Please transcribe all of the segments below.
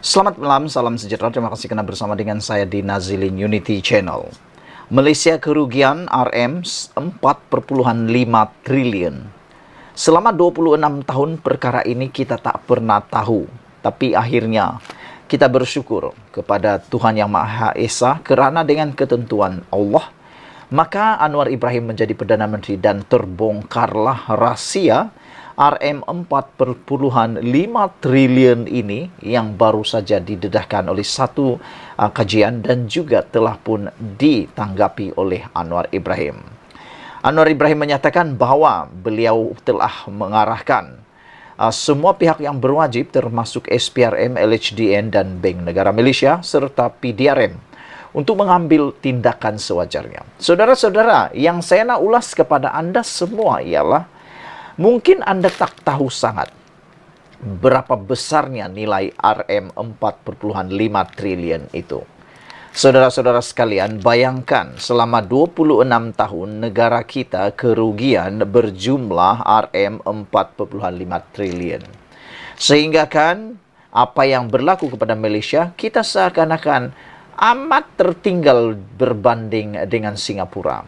Selamat malam, salam sejahtera. Terima kasih karena bersama dengan saya di Nazilin Unity Channel. Malaysia kerugian RM 4,5 triliun. Selama 26 tahun perkara ini kita tak pernah tahu. Tapi akhirnya kita bersyukur kepada Tuhan Yang Maha Esa kerana dengan ketentuan Allah, maka Anwar Ibrahim menjadi Perdana Menteri dan terbongkarlah rahsia RM 4,5 triliun ini yang baru saja didedahkan oleh satu kajian dan juga telah pun ditanggapi oleh Anwar Ibrahim. Anwar Ibrahim menyatakan bahawa beliau telah mengarahkan semua pihak yang berwajib termasuk SPRM, LHDN dan Bank Negara Malaysia serta PDRM untuk mengambil tindakan sewajarnya. Saudara-saudara, yang saya nak ulas kepada anda semua ialah mungkin anda tak tahu sangat berapa besarnya nilai RM 4,5 triliun itu. Saudara-saudara sekalian, bayangkan selama 26 tahun negara kita kerugian berjumlah RM 4,5 triliun. Sehingga kan apa yang berlaku kepada Malaysia, kita seakan-akan amat tertinggal berbanding dengan Singapura.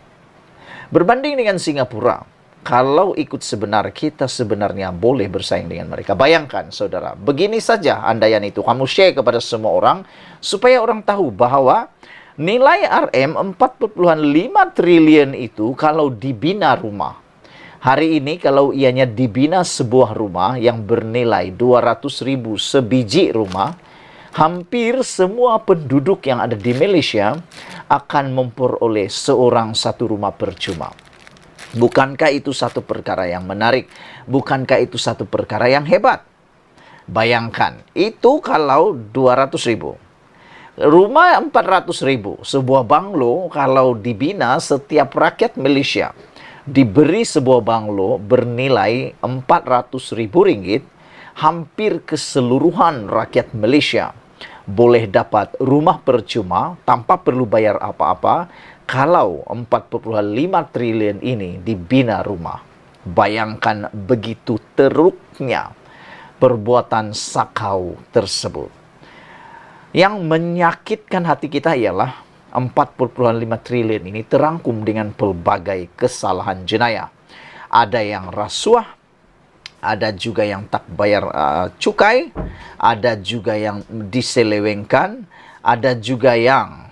Berbanding dengan Singapura, kalau ikut sebenar, kita sebenarnya boleh bersaing dengan mereka. Bayangkan, saudara, begini saja andaian itu. Kamu share kepada semua orang, supaya orang tahu bahawa nilai RM 4,5 triliun itu kalau dibina rumah. Hari ini kalau ianya dibina sebuah rumah yang bernilai 200,000 sebiji rumah, hampir semua penduduk yang ada di Malaysia akan memperoleh seorang satu rumah percuma. Bukankah itu satu perkara yang menarik? Bukankah itu satu perkara yang hebat? Bayangkan, itu kalau 200,000. Rumah 400,000. Sebuah banglo kalau dibina setiap rakyat Malaysia diberi sebuah banglo bernilai RM400,000, hampir keseluruhan rakyat Malaysia boleh dapat rumah percuma tanpa perlu bayar apa-apa kalau 4,5 triliun ini dibina rumah. Bayangkan begitu teruknya perbuatan sakau tersebut. Yang menyakitkan hati kita ialah 4,5 triliun ini terangkum dengan pelbagai kesalahan jenayah. Ada yang rasuah, ada juga yang tak bayar cukai, ada juga yang diselewengkan, ada juga yang...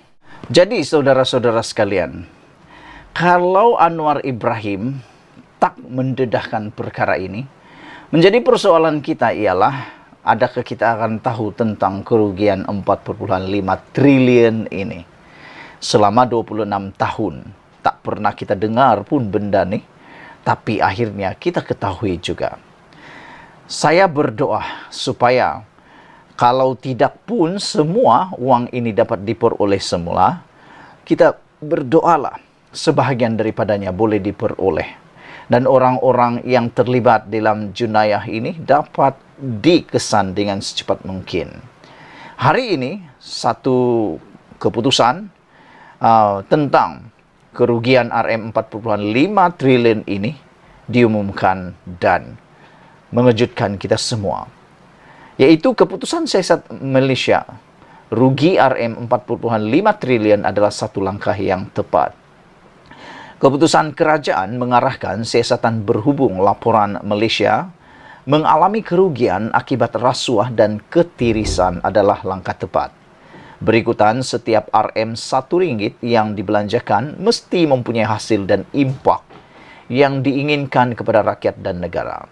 Jadi, saudara-saudara sekalian, kalau Anwar Ibrahim tak mendedahkan perkara ini, menjadi persoalan kita ialah, adakah kita akan tahu tentang kerugian 4,5 triliun ini? Selama 26 tahun, tak pernah kita dengar pun benda ni, tapi akhirnya kita ketahui juga. Saya berdoa supaya kalau tidak pun semua uang ini dapat diperoleh semula, kita berdoalah sebahagian daripadanya boleh diperoleh. Dan orang-orang yang terlibat dalam jenayah ini dapat dikesan dengan secepat mungkin. Hari ini, satu keputusan tentang kerugian RM 4,5 triliun ini diumumkan dan mengejutkan kita semua. Yaitu keputusan Siasat Malaysia rugi RM 4,5 triliun adalah satu langkah yang tepat. Keputusan kerajaan mengarahkan siasatan berhubung laporan Malaysia mengalami kerugian akibat rasuah dan ketirisan adalah langkah tepat. Berikutan, setiap RM RM1 yang dibelanjakan mesti mempunyai hasil dan impak yang diinginkan kepada rakyat dan negara.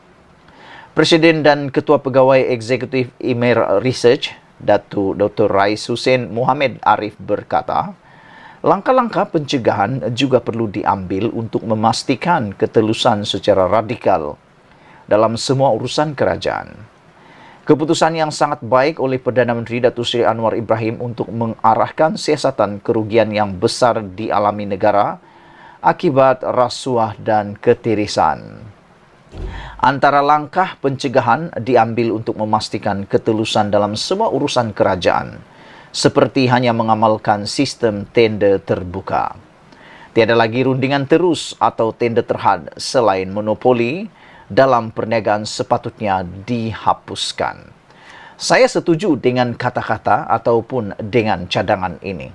Presiden dan Ketua Pegawai Eksekutif Imer Research, Dr. Rais Hussein Mohamed Arif berkata, langkah-langkah pencegahan juga perlu diambil untuk memastikan ketelusan secara radikal dalam semua urusan kerajaan. Keputusan yang sangat baik oleh Perdana Menteri Datuk Seri Anwar Ibrahim untuk mengarahkan siasatan kerugian yang besar dialami negara akibat rasuah dan ketirisan. Antara langkah pencegahan diambil untuk memastikan ketelusan dalam semua urusan kerajaan, seperti hanya mengamalkan sistem tender terbuka. Tiada lagi rundingan terus atau tender terhad selain monopoli dalam perniagaan sepatutnya dihapuskan. Saya setuju dengan kata-kata ataupun dengan cadangan ini,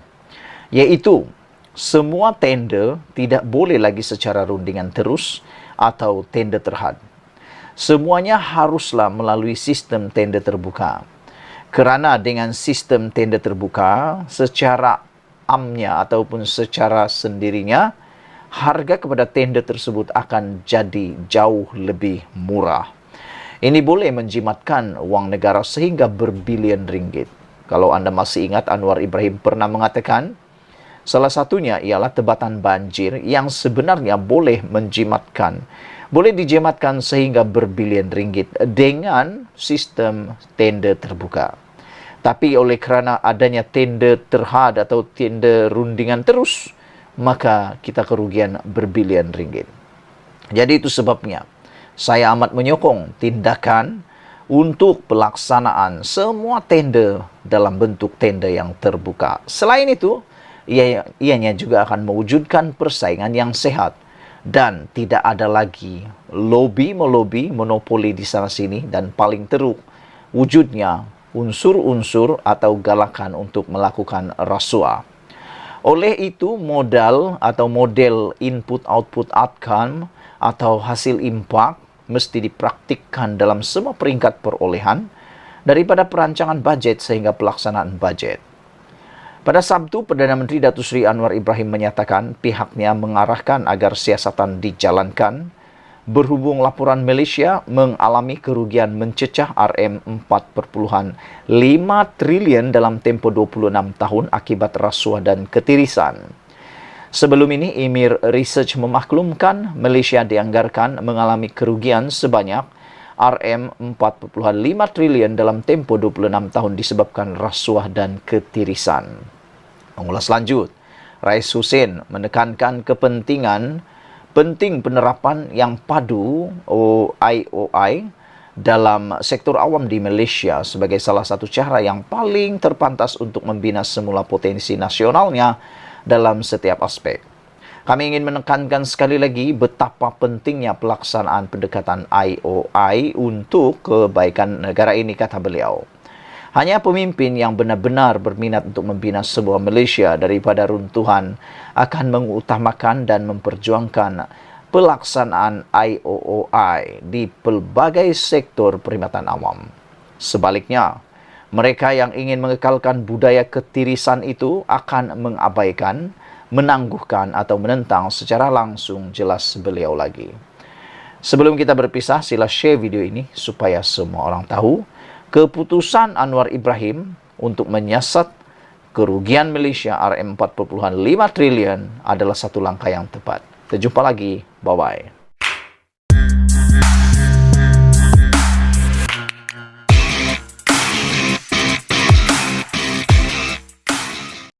yaitu semua tender tidak boleh lagi secara rundingan terus atau tender terhad. Semuanya haruslah melalui sistem tender terbuka. Kerana dengan sistem tender terbuka, secara amnya ataupun secara sendirinya, harga kepada tender tersebut akan jadi jauh lebih murah. Ini boleh menjimatkan wang negara sehingga berbilion ringgit. Kalau anda masih ingat, Anwar Ibrahim pernah mengatakan, salah satunya ialah tebatan banjir yang sebenarnya boleh dijimatkan sehingga berbilion ringgit dengan sistem tender terbuka. Tapi oleh kerana adanya tender terhad atau tender rundingan terus, maka kita kerugian berbilion ringgit. Jadi itu sebabnya saya amat menyokong tindakan untuk pelaksanaan semua tender dalam bentuk tender yang terbuka. Selain itu, ianya juga akan mewujudkan persaingan yang sehat dan tidak ada lagi lobby-melobi, monopoli di sana-sini, dan paling teruk wujudnya unsur-unsur atau galakan untuk melakukan rasuah. Oleh itu, modal atau model input-output outcome atau hasil impak mesti dipraktikkan dalam semua peringkat perolehan, daripada perancangan bajet sehingga pelaksanaan bajet. Pada Sabtu, Perdana Menteri Datuk Seri Anwar Ibrahim menyatakan pihaknya mengarahkan agar siasatan dijalankan berhubung laporan Malaysia mengalami kerugian mencecah RM4.5 trilion dalam tempoh 26 tahun akibat rasuah dan ketirisan. Sebelum ini, Emir Research memaklumkan Malaysia dianggarkan mengalami kerugian sebanyak RM4.5 trilion dalam tempoh 26 tahun disebabkan rasuah dan ketirisan. Mengulas lanjut, Rais Hussein menekankan penting penerapan yang padu IOI dalam sektor awam di Malaysia sebagai salah satu cara yang paling terpantas untuk membina semula potensi nasionalnya dalam setiap aspek. Kami ingin menekankan sekali lagi betapa pentingnya pelaksanaan pendekatan IOI untuk kebaikan negara ini, kata beliau. Hanya pemimpin yang benar-benar berminat untuk membina sebuah Malaysia daripada runtuhan akan mengutamakan dan memperjuangkan pelaksanaan IOI di pelbagai sektor perkhidmatan awam. Sebaliknya, mereka yang ingin mengekalkan budaya ketirisan itu akan mengabaikan, menangguhkan atau menentang secara langsung, jelas beliau lagi. Sebelum kita berpisah, sila share video ini supaya semua orang tahu keputusan Anwar Ibrahim untuk menyiasat kerugian Malaysia RM4.5 triliun adalah satu langkah yang tepat. Kita jumpa lagi. Bye-bye.